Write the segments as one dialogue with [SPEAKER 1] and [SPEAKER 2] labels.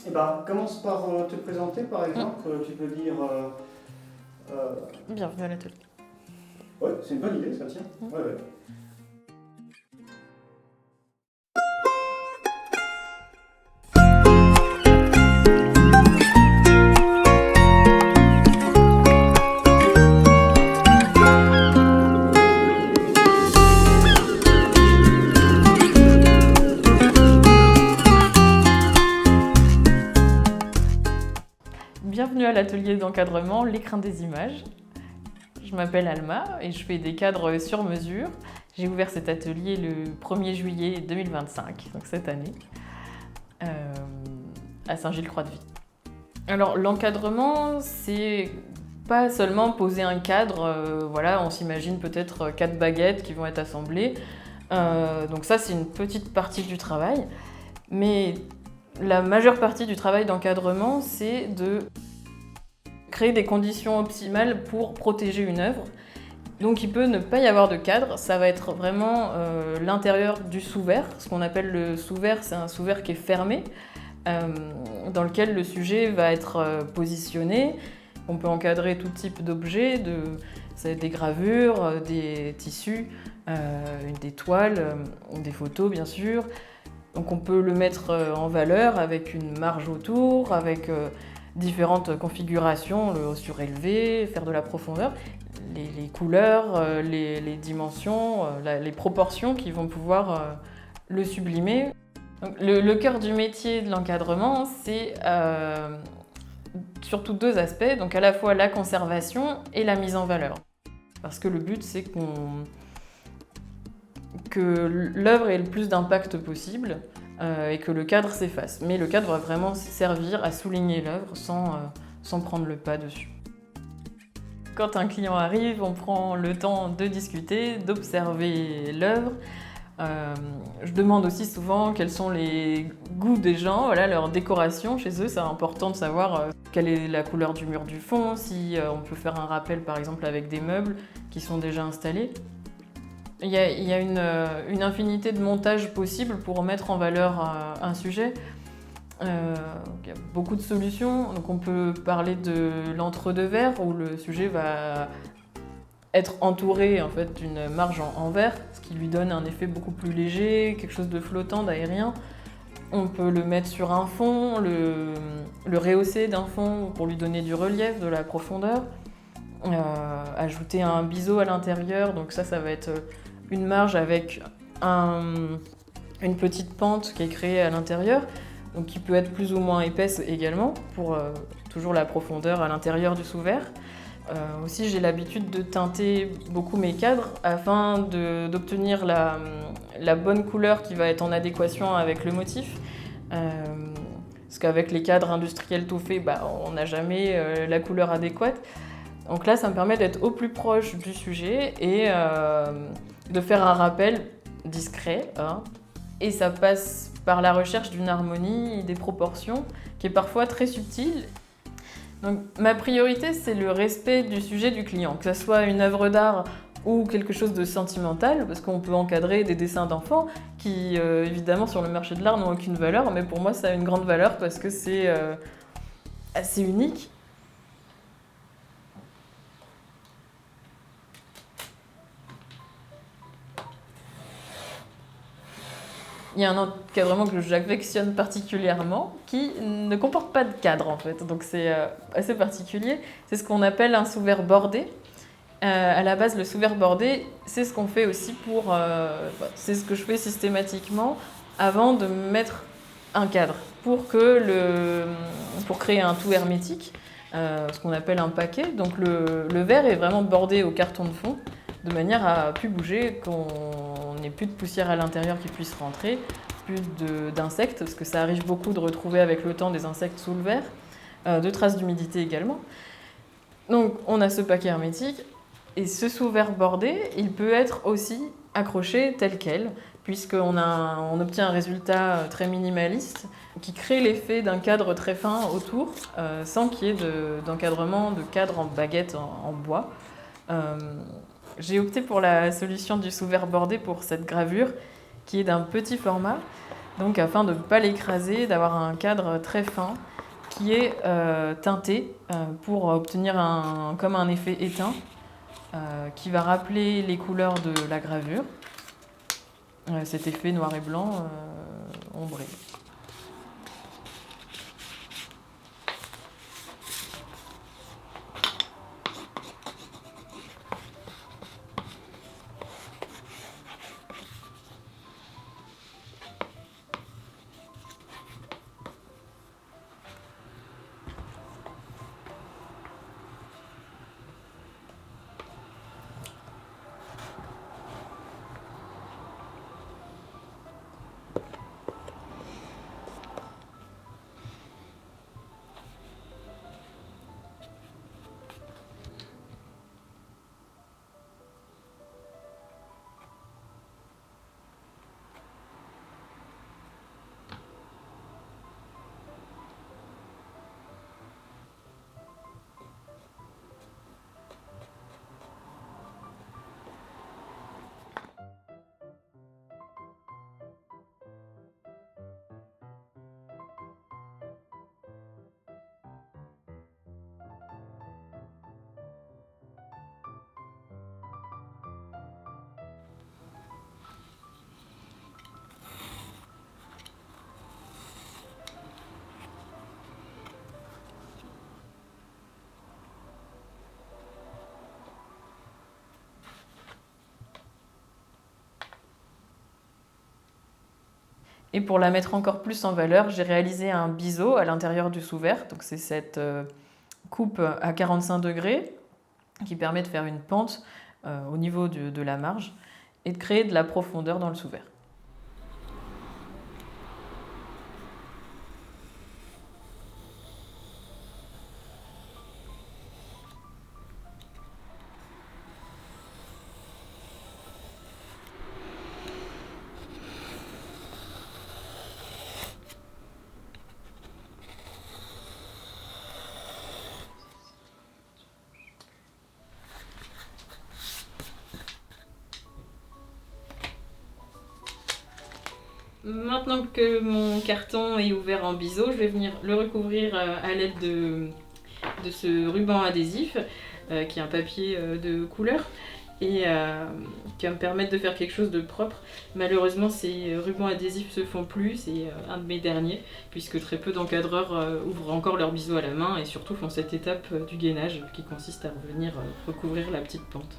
[SPEAKER 1] Eh ben, commence par te présenter, par exemple. Tu peux dire.
[SPEAKER 2] Bienvenue à l'atelier.
[SPEAKER 1] Ouais, c'est une bonne idée, ça tient. Ouais, ouais.
[SPEAKER 2] Bienvenue à l'atelier d'encadrement L'écrin des images. Je m'appelle Alma et je fais des cadres sur mesure. J'ai ouvert cet atelier le 1er juillet 2025, donc cette année, à Saint-Gilles-Croix-de-Vie. Alors l'encadrement, c'est pas seulement poser un cadre, voilà, on s'imagine peut-être 4 baguettes qui vont être assemblées. Donc ça, c'est une petite partie du travail. Mais la majeure partie du travail d'encadrement, c'est de créer des conditions optimales pour protéger une œuvre. Donc il peut ne pas y avoir de cadre, ça va être vraiment l'intérieur du sous-verre. Ce qu'on appelle le sous-verre, c'est un sous-verre qui est fermé, dans lequel le sujet va être positionné. On peut encadrer tout type d'objets, des gravures, des tissus, des toiles, des photos bien sûr. Donc on peut le mettre en valeur avec une marge autour, avec différentes configurations, le haut surélevé, faire de la profondeur, les couleurs, les dimensions, les proportions qui vont pouvoir le sublimer. Donc, le cœur du métier de l'encadrement, c'est surtout 2 aspects, donc à la fois la conservation et la mise en valeur. Parce que le but, c'est que l'œuvre ait le plus d'impact possible et que le cadre s'efface. Mais le cadre va vraiment servir à souligner l'œuvre sans prendre le pas dessus. Quand un client arrive, on prend le temps de discuter, d'observer l'œuvre. Je demande aussi souvent quels sont les goûts des gens, voilà, leur décoration chez eux. C'est important de savoir quelle est la couleur du mur du fond, si on peut faire un rappel par exemple avec des meubles qui sont déjà installés. Il y a une infinité de montages possibles pour mettre en valeur un sujet. Il y a beaucoup de solutions. Donc on peut parler de l'entre-deux-verres où le sujet va être entouré en fait, d'une marge en verre, ce qui lui donne un effet beaucoup plus léger, quelque chose de flottant, d'aérien. On peut le mettre sur un fond, le rehausser d'un fond pour lui donner du relief, de la profondeur. Ajouter un biseau à l'intérieur, donc ça va être une marge avec une petite pente qui est créée à l'intérieur, donc qui peut être plus ou moins épaisse également, pour toujours la profondeur à l'intérieur du sous-verre. Aussi, j'ai l'habitude de teinter beaucoup mes cadres afin d'obtenir la bonne couleur qui va être en adéquation avec le motif. Parce qu'avec les cadres industriels tout faits, on n'a jamais la couleur adéquate. Donc là, ça me permet d'être au plus proche du sujet et de faire un rappel discret. Hein. Et ça passe par la recherche d'une harmonie, des proportions, qui est parfois très subtile. Donc ma priorité, c'est le respect du sujet du client, que ce soit une œuvre d'art ou quelque chose de sentimental, parce qu'on peut encadrer des dessins d'enfants qui, évidemment, sur le marché de l'art n'ont aucune valeur, mais pour moi, ça a une grande valeur parce que c'est assez unique. Il y a un encadrement que j'affectionne particulièrement qui ne comporte pas de cadre en fait, donc c'est assez particulier. C'est ce qu'on appelle un sous-verre bordé. À la base, le sous-verre bordé, c'est ce qu'on fait aussi c'est ce que je fais systématiquement avant de mettre un cadre pour créer un tout hermétique, ce qu'on appelle un paquet. Donc le verre est vraiment bordé au carton de fond de manière à plus bouger, qu'on n'ait plus de poussière à l'intérieur qui puisse rentrer, plus d'insectes, parce que ça arrive beaucoup de retrouver avec le temps des insectes sous le verre, de traces d'humidité également. Donc on a ce paquet hermétique, et ce sous-verre bordé, il peut être aussi accroché tel quel, puisqu'on obtient un résultat très minimaliste qui crée l'effet d'un cadre très fin autour, sans qu'il y ait d'encadrement de cadre en baguette en bois. J'ai opté pour la solution du sous-verre bordé pour cette gravure qui est d'un petit format. Donc afin de ne pas l'écraser, d'avoir un cadre très fin qui est teinté pour obtenir comme un effet éteint qui va rappeler les couleurs de la gravure. Cet effet noir et blanc ombré. Et pour la mettre encore plus en valeur, j'ai réalisé un biseau à l'intérieur du sous-verre. Donc c'est cette coupe à 45 degrés qui permet de faire une pente au niveau de la marge et de créer de la profondeur dans le sous-verre. Maintenant que mon carton est ouvert en biseau, je vais venir le recouvrir à l'aide de ce ruban adhésif qui est un papier de couleur et qui va me permettre de faire quelque chose de propre. Malheureusement, ces rubans adhésifs se font plus, c'est un de mes derniers, puisque très peu d'encadreurs ouvrent encore leur biseau à la main et surtout font cette étape du gainage qui consiste à revenir recouvrir la petite pente.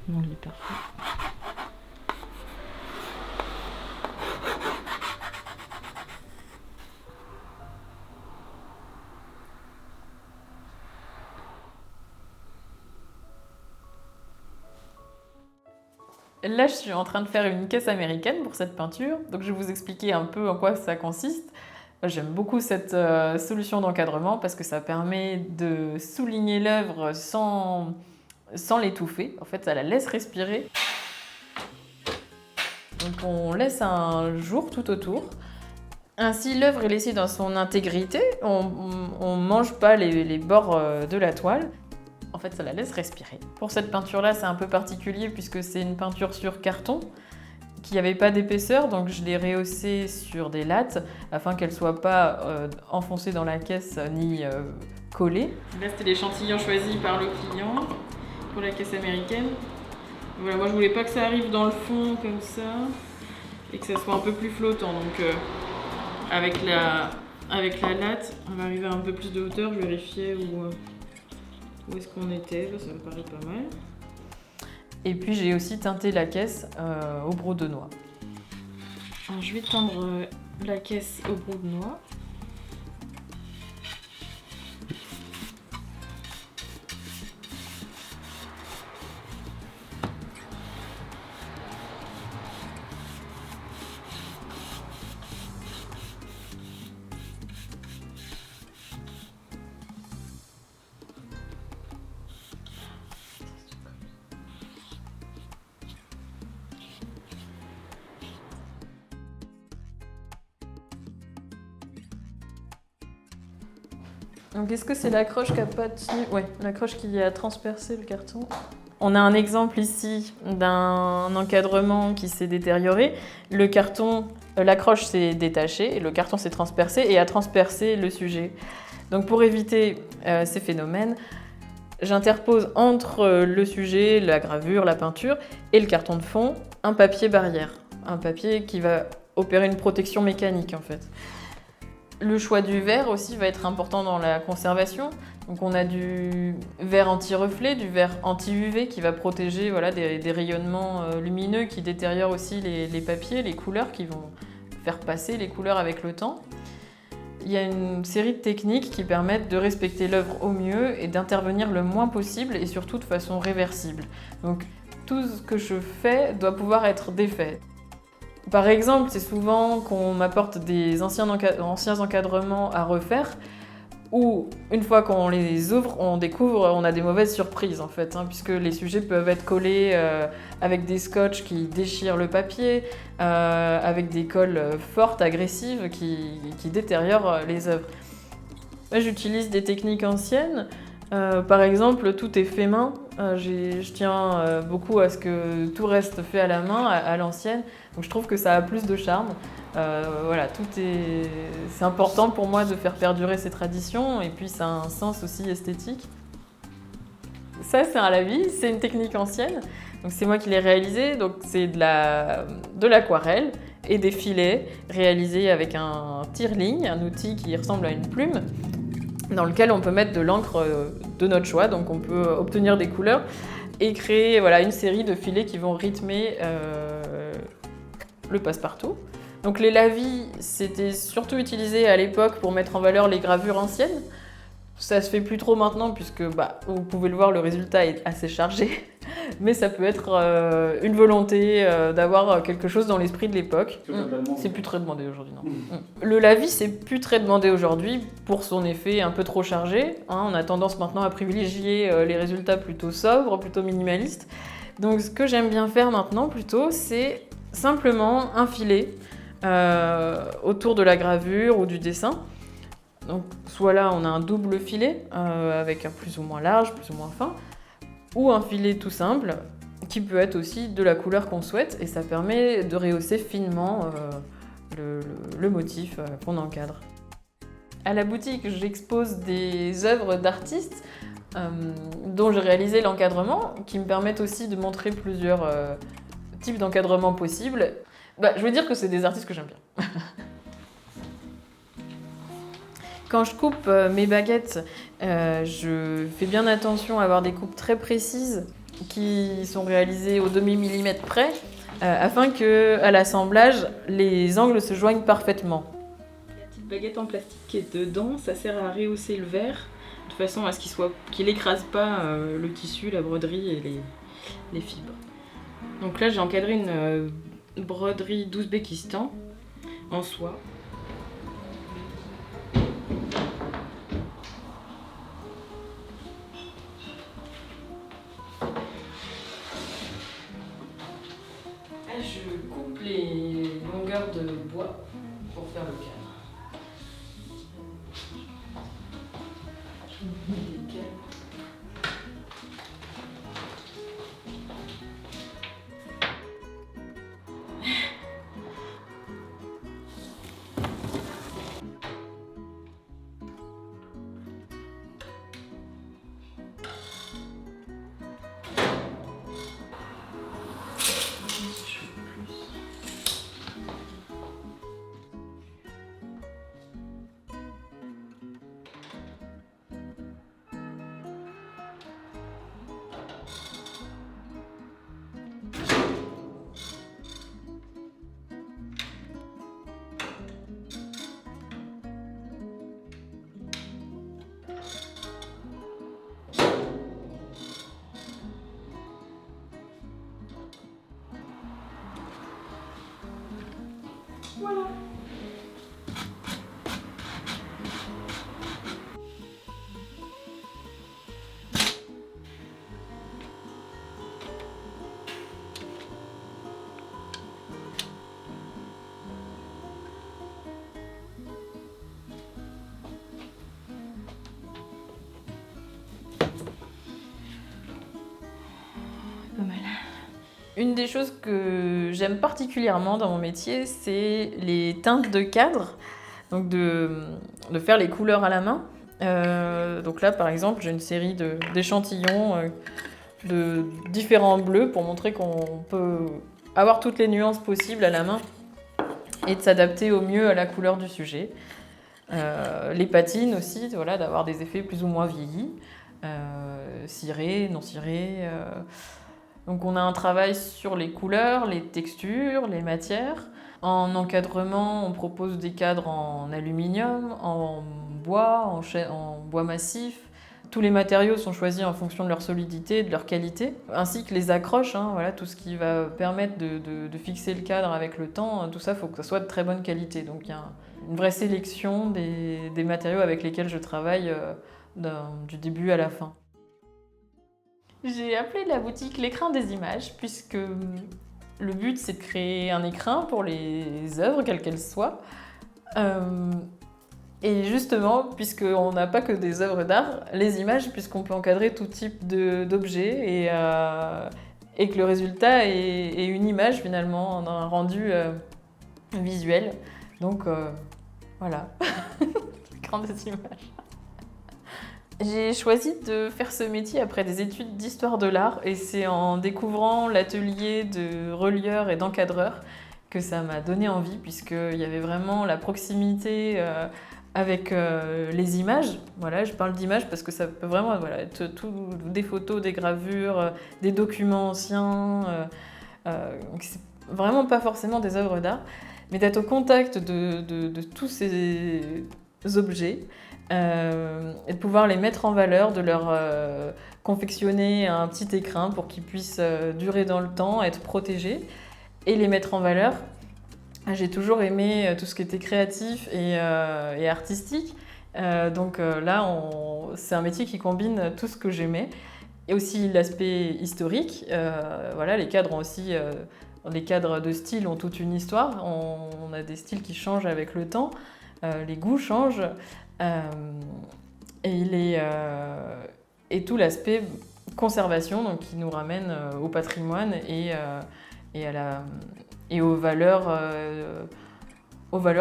[SPEAKER 2] Non, il est parfait. Là, je suis en train de faire une caisse américaine pour cette peinture, donc je vais vous expliquer un peu en quoi ça consiste. J'aime beaucoup cette solution d'encadrement parce que ça permet de souligner l'œuvre sans l'étouffer. En fait, ça la laisse respirer. Donc on laisse un jour tout autour. Ainsi, l'œuvre est laissée dans son intégrité. On ne mange pas les bords de la toile. En fait, ça la laisse respirer. Pour cette peinture-là, c'est un peu particulier puisque c'est une peinture sur carton qui n'avait pas d'épaisseur, donc je l'ai rehaussée sur des lattes afin qu'elle ne soit pas enfoncée dans la caisse ni collée. Là, c'était l'échantillon choisi par le client pour la caisse américaine. Voilà, moi, je voulais pas que ça arrive dans le fond comme ça et que ça soit un peu plus flottant. Donc, avec la latte, on va arriver à un peu plus de hauteur. Je vérifiais où est-ce qu'on était, là, ça me paraît pas mal. Et puis j'ai aussi teinté la caisse au brou de noix. Alors, je vais teindre la caisse au brou de noix. Donc est-ce que c'est l'accroche qui a pas tenu? Ouais, l'accroche qui a transpercé le carton. On a un exemple ici d'un encadrement qui s'est détérioré. Le carton, l'accroche s'est détachée, le carton s'est transpercé et a transpercé le sujet. Donc pour éviter ces phénomènes, j'interpose entre le sujet, la gravure, la peinture et le carton de fond un papier barrière. Un papier qui va opérer une protection mécanique en fait. Le choix du verre aussi va être important dans la conservation. Donc on a du verre anti-reflet, du verre anti-UV qui va protéger voilà, des rayonnements lumineux qui détériorent aussi les papiers, les couleurs, qui vont faire passer les couleurs avec le temps. Il y a une série de techniques qui permettent de respecter l'œuvre au mieux et d'intervenir le moins possible et surtout de façon réversible. Donc tout ce que je fais doit pouvoir être défait. Par exemple, c'est souvent qu'on m'apporte des anciens encadrements à refaire, où une fois qu'on les ouvre, on a des mauvaises surprises en fait, puisque les sujets peuvent être collés avec des scotch qui déchirent le papier, avec des colles fortes, agressives, qui détériorent les œuvres. Moi, j'utilise des techniques anciennes. Par exemple, tout est fait main. Je tiens beaucoup à ce que tout reste fait à la main, à l'ancienne. Donc je trouve que ça a plus de charme. Voilà, c'est important pour moi de faire perdurer ces traditions et puis ça a un sens aussi esthétique. Ça, c'est un lavis, c'est une technique ancienne. Donc c'est moi qui l'ai réalisé. Donc c'est de l'aquarelle et des filets réalisés avec un tire-ligne, un outil qui ressemble à une plume, dans lequel on peut mettre de l'encre de notre choix, donc on peut obtenir des couleurs et créer voilà, une série de filets qui vont rythmer le passe-partout. Donc les lavis, c'était surtout utilisé à l'époque pour mettre en valeur les gravures anciennes. Ça se fait plus trop maintenant puisque vous pouvez le voir, le résultat est assez chargé. Mais ça peut être une volonté d'avoir quelque chose dans l'esprit de l'époque. C'est plus très demandé aujourd'hui, non. Le lavis, c'est plus très demandé aujourd'hui pour son effet un peu trop chargé. On a tendance maintenant à privilégier les résultats plutôt sobres, plutôt minimalistes. Donc ce que j'aime bien faire maintenant plutôt, c'est simplement un filet autour de la gravure ou du dessin. Donc soit là, on a un double filet avec un plus ou moins large, plus ou moins fin, ou un filet tout simple, qui peut être aussi de la couleur qu'on souhaite, et ça permet de rehausser finement le motif qu'on encadre. À la boutique, j'expose des œuvres d'artistes dont j'ai réalisé l'encadrement, qui me permettent aussi de montrer plusieurs types d'encadrement possibles. Je veux dire que c'est des artistes que j'aime bien. Quand je coupe mes baguettes, je fais bien attention à avoir des coupes très précises qui sont réalisées au demi-millimètre près, afin qu'à l'assemblage, les angles se joignent parfaitement. La petite baguette en plastique qui est dedans, ça sert à rehausser le verre, de façon à ce qu'il n'écrase pas le tissu, la broderie et les fibres. Donc là, j'ai encadré une broderie d'Ouzbékistan en soie. Je coupe les longueurs de bois pour faire le cadre. Je mets des câbles. Voilà. pas mal. Une des choses que j'aime particulièrement dans mon métier, c'est les teintes de cadre, donc de faire les couleurs à la main. Donc là, par exemple, j'ai une série d'échantillons de différents bleus pour montrer qu'on peut avoir toutes les nuances possibles à la main et de s'adapter au mieux à la couleur du sujet. Les patines aussi, voilà, d'avoir des effets plus ou moins vieillis, cirés, non cirés. Donc on a un travail sur les couleurs, les textures, les matières. En encadrement, on propose des cadres en aluminium, en bois, en bois massif. Tous les matériaux sont choisis en fonction de leur solidité et de leur qualité, ainsi que les accroches, hein, voilà, tout ce qui va permettre de fixer le cadre avec le temps. Tout ça, il faut que ça soit de très bonne qualité. Donc il y a une vraie sélection des matériaux avec lesquels je travaille du début à la fin. J'ai appelé la boutique l'écrin des images, puisque le but c'est de créer un écrin pour les œuvres, quelles qu'elles soient. Et justement, puisqu'on n'a pas que des œuvres d'art, les images, puisqu'on peut encadrer tout type d'objets et que le résultat est une image finalement, un rendu visuel. Donc voilà, l'écran des images. J'ai choisi de faire ce métier après des études d'histoire de l'art et c'est en découvrant l'atelier de relieur et d'encadreur que ça m'a donné envie puisqu'il y avait vraiment la proximité avec les images. Voilà, je parle d'images parce que ça peut vraiment être des photos, des gravures, des documents anciens. C'est vraiment pas forcément des œuvres d'art, mais d'être au contact de tous ces objets. Et de pouvoir les mettre en valeur, de leur confectionner un petit écrin pour qu'ils puissent durer dans le temps, être protégés et les mettre en valeur. J'ai toujours aimé tout ce qui était créatif et artistique. Donc là, c'est un métier qui combine tout ce que j'aimais. Et aussi l'aspect historique. Voilà, les cadres ont aussi... les cadres de style ont toute une histoire. On a des styles qui changent avec le temps. Les goûts changent. Et tout l'aspect conservation donc, qui nous ramène au patrimoine et aux valeurs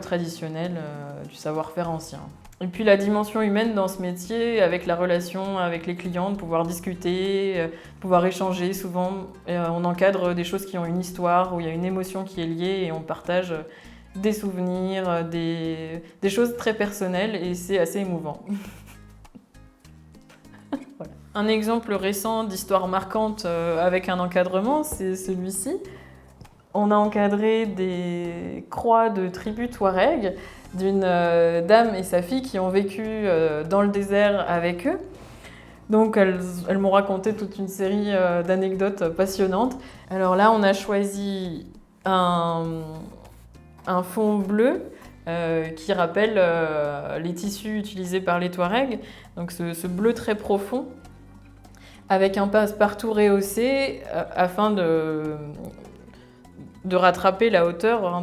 [SPEAKER 2] traditionnelles du savoir-faire ancien. Et puis la dimension humaine dans ce métier, avec la relation avec les clients, de pouvoir discuter, pouvoir échanger. Souvent, on encadre des choses qui ont une histoire, où il y a une émotion qui est liée et on partage des souvenirs, des choses très personnelles et c'est assez émouvant. Voilà. Un exemple récent d'histoire marquante avec un encadrement, c'est celui-ci. On a encadré des croix de tribu Touareg d'une dame et sa fille qui ont vécu dans le désert avec eux. Donc elles m'ont raconté toute une série d'anecdotes passionnantes. Alors là, on a choisi un fond bleu qui rappelle les tissus utilisés par les Touaregs, donc ce bleu très profond, avec un passe-partout rehaussé afin de rattraper la hauteur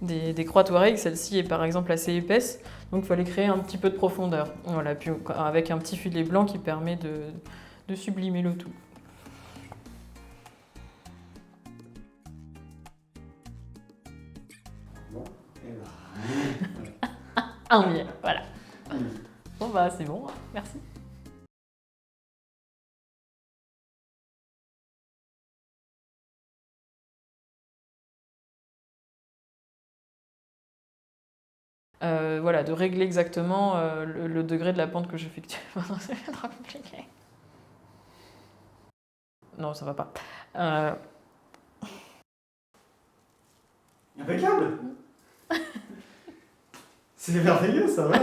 [SPEAKER 2] des croix Touareg. Celle-ci est par exemple assez épaisse, donc il fallait créer un petit peu de profondeur. Voilà, puis avec un petit filet blanc qui permet de sublimer le tout. Un miel, voilà. Bon bah c'est bon, merci. Voilà, de régler exactement le degré de la pente que j'effectue. C'est trop compliqué. Non, ça va pas.
[SPEAKER 1] Impeccable. C'est merveilleux, ça va.